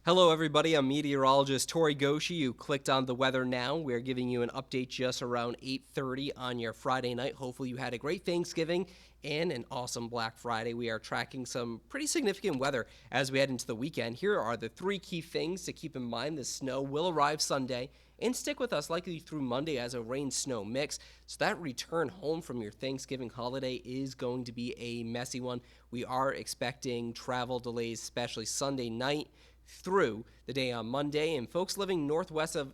Hello, everybody. I'm meteorologist Tori Goshi. You clicked on the weather now. We're giving you an update just around 8:30 on your Friday night. Hopefully, you had a great Thanksgiving and an awesome Black Friday. We are tracking some pretty significant weather as we head into the weekend. Here are the three key things to keep in mind. The snow will arrive Sunday and stick with us likely through Monday as a rain-snow mix. So that return home from your Thanksgiving holiday is going to be a messy one. We are expecting travel delays, especially Sunday night through the day on Monday, and folks living northwest of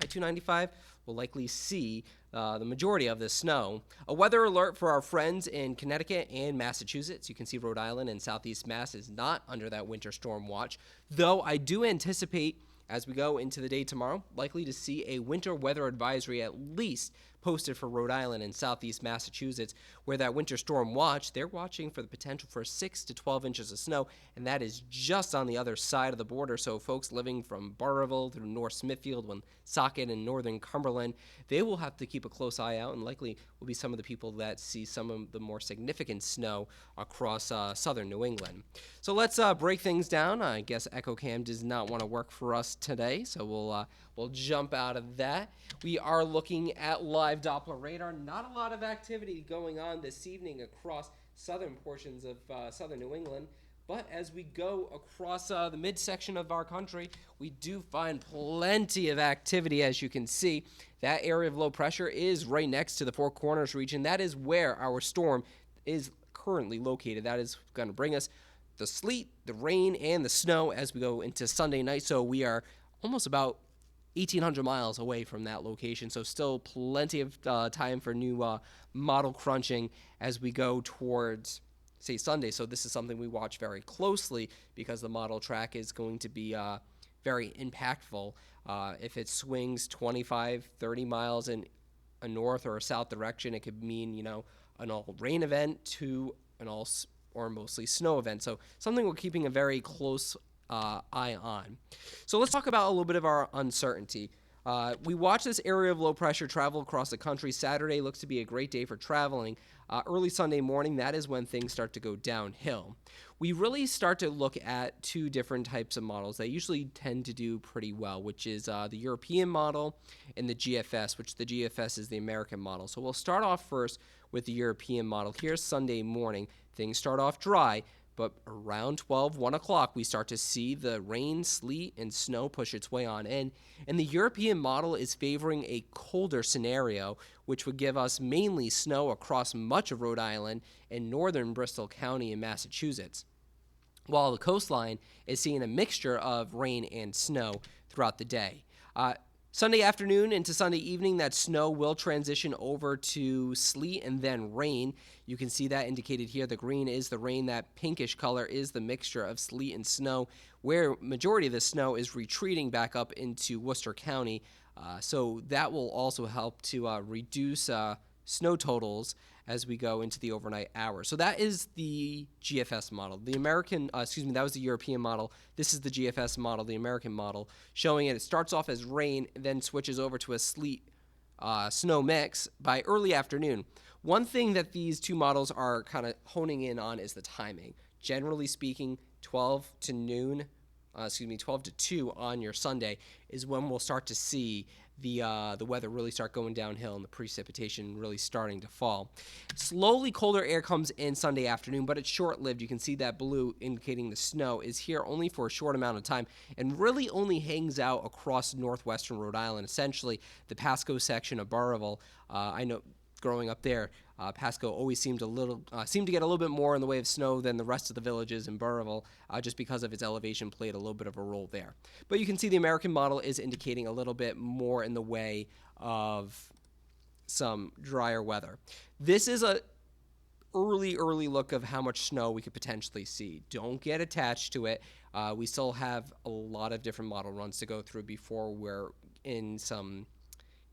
I-295 will likely see the majority of this snow. A weather alert for our friends in Connecticut and Massachusetts. You can see Rhode Island and Southeast Mass is not under that winter storm watch, though I do anticipate as we go into the day tomorrow, likely to see a winter weather advisory at least posted for Rhode Island and Southeast Massachusetts, where that winter storm watch, they're watching for the potential for 6 to 12 inches of snow, and that is just on the other side of the border. So folks living from Burrillville through North Smithfield, Woonsocket, and northern Cumberland, they will have to keep a close eye out, and likely will be some of the people that see some of the more significant snow across southern New England. So let's break things down. I guess EchoCam does not want to work for us today, so we'll jump out of that. We are looking at live Doppler radar. Not a lot of activity going on this evening across southern portions of southern New England. But as we go across the midsection of our country, we do find plenty of activity, as you can see. That area of low pressure is right next to the Four Corners region. That is where our storm is currently located. That is going to bring us the sleet, the rain, and the snow as we go into Sunday night. So we are almost about 1,800 miles away from that location, so still plenty of time for new model crunching as we go towards, say, Sunday. So this is something we watch very closely because the model track is going to be very impactful. If it swings 25, 30 miles in a north or a south direction, it could mean, an all rain event to an all or mostly snow event. So something we're keeping a very close eye on. So let's talk about a little bit of our uncertainty. We watch this area of low pressure travel across the country. Saturday looks to be a great day for traveling. Early Sunday morning, that is when things start to go downhill. We really start to look at two different types of models that usually tend to do pretty well, which is the European model and the GFS, which the GFS is the American model. So we'll start off first with the European model. Here's Sunday morning. Things start off dry, but around 12, 1 o'clock, we start to see the rain, sleet, and snow push its way on in. And the European model is favoring a colder scenario, which would give us mainly snow across much of Rhode Island and northern Bristol County in Massachusetts, while the coastline is seeing a mixture of rain and snow throughout the day. Sunday afternoon into Sunday evening, that snow will transition over to sleet and then rain. You can see that indicated here. The green is the rain. That pinkish color is the mixture of sleet and snow, where majority of the snow is retreating back up into Worcester County. So that will also help to reduce snow totals as we go into the overnight hours. So that is the GFS model. The American, that was the European model. This is the GFS model, the American model, showing it starts off as rain, then switches over to a sleet snow mix by early afternoon. One thing that these two models are kind of honing in on is the timing. Generally speaking, 12 to 2 on your Sunday is when we'll start to see the weather really start going downhill and the precipitation really starting to fall. Slowly colder air comes in Sunday afternoon, but it's short-lived. You can see that blue indicating the snow is here only for a short amount of time and really only hangs out across northwestern Rhode Island, essentially the Pasco section of Burrillville. I know growing up there, Pasco always seemed to get a little bit more in the way of snow than the rest of the villages in Burrillville, just because of its elevation played a little bit of a role there. But you can see the American model is indicating a little bit more in the way of some drier weather. This is a early look of how much snow we could potentially see. Don't get attached to it. We still have a lot of different model runs to go through before we're in some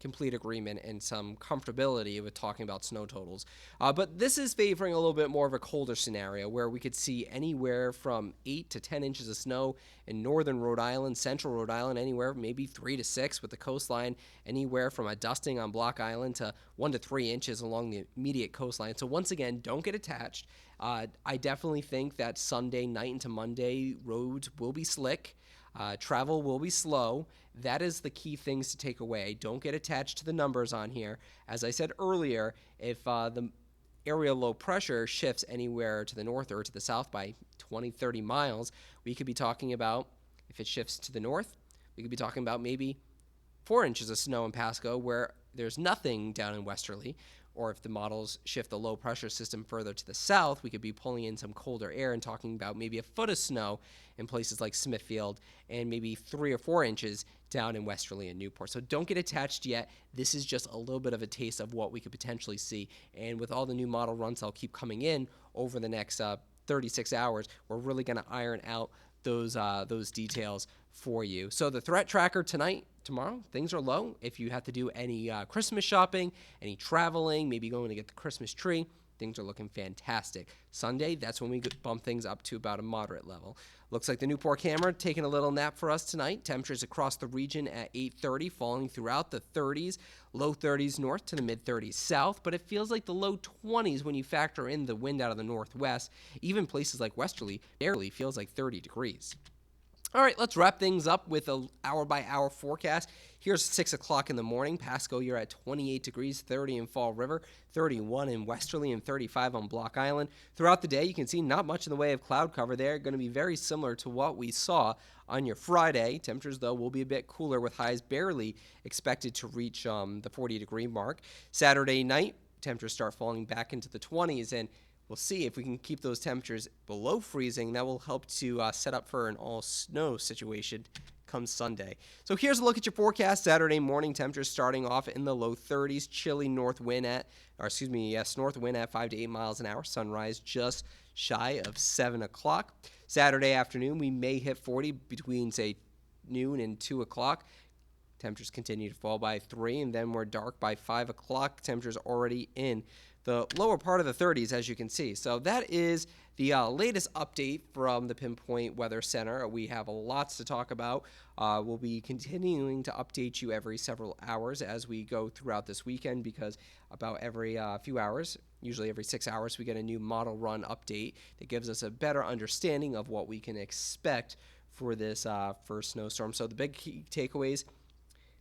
complete agreement and some comfortability with talking about snow totals. But this is favoring a little bit more of a colder scenario where we could see anywhere from 8 to 10 inches of snow in northern Rhode Island, central Rhode Island, anywhere maybe 3 to 6 with the coastline, anywhere from a dusting on Block Island to 1 to 3 inches along the immediate coastline. So once again, don't get attached. I definitely think that Sunday night into Monday, roads will be slick. Travel will be slow. That is the key things to take away. Don't get attached to the numbers on here. As I said earlier, if the area low pressure shifts anywhere to the north or to the south by 20, 30 miles, we could be talking about, if it shifts to the north, we could be talking about maybe 4 inches of snow in Pasco where there's nothing down in Westerly. Or if the models shift the low pressure system further to the south, we could be pulling in some colder air and talking about maybe a foot of snow in places like Smithfield and maybe 3 or 4 inches down in Westerly and Newport. So don't get attached yet. This is just a little bit of a taste of what we could potentially see. And with all the new model runs I'll keep coming in over the next 36 hours, we're really going to iron out those details for you. So the threat tracker tomorrow, things are low. If you have to do any Christmas shopping, any traveling, maybe going to get the Christmas tree, things are looking fantastic. Sunday, that's when we bump things up to about a moderate level. Looks like the Newport camera taking a little nap for us tonight. Temperatures across the region at 8:30, falling throughout the 30s, low 30s north to the mid 30s south, but it feels like the low 20s when you factor in the wind out of the northwest. Even places like Westerly barely feels like 30 degrees. All right, let's wrap things up with an hour-by-hour forecast. Here's 6 o'clock in the morning. Pasco, you're at 28 degrees, 30 in Fall River, 31 in Westerly, and 35 on Block Island. Throughout the day, you can see not much in the way of cloud cover there. Going to be very similar to what we saw on your Friday. Temperatures, though, will be a bit cooler with highs barely expected to reach the 40-degree mark. Saturday night, temperatures start falling back into the 20s, and we'll see if we can keep those temperatures below freezing. That will help to set up for an all-snow situation come Sunday. So here's a look at your forecast. Saturday morning temperatures starting off in the low 30s. Chilly north wind at 5 to 8 miles an hour. Sunrise just shy of 7 o'clock. Saturday afternoon, we may hit 40 between, say, noon and 2 o'clock. Temperatures continue to fall by 3, and then we're dark by 5 o'clock. Temperatures already in the lower part of the 30s, as you can see. So that is the latest update from the Pinpoint Weather Center. We have lots to talk about. We'll be continuing to update you every several hours as we go throughout this weekend, because about every few hours, usually every 6 hours, we get a new model run update that gives us a better understanding of what we can expect for this first snowstorm. So the big key takeaways: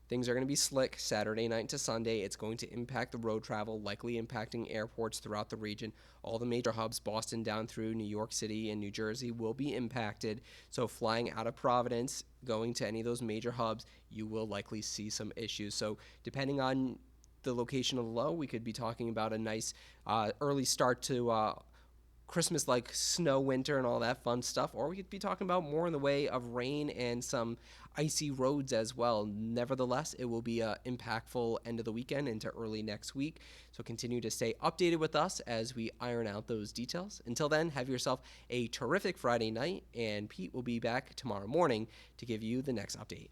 things are going to be slick Saturday night to Sunday. It's going to impact the road travel, likely impacting airports throughout the region. All the major hubs, Boston down through New York City and New Jersey, will be impacted. So flying out of Providence, going to any of those major hubs, you will likely see some issues. So depending on the location of the low, we could be talking about a nice early start to Christmas-like snow, winter, and all that fun stuff, or we could be talking about more in the way of rain and some icy roads as well. Nevertheless, it will be an impactful end of the weekend into early next week, so continue to stay updated with us as we iron out those details. Until then, have yourself a terrific Friday night, and Pete will be back tomorrow morning to give you the next update.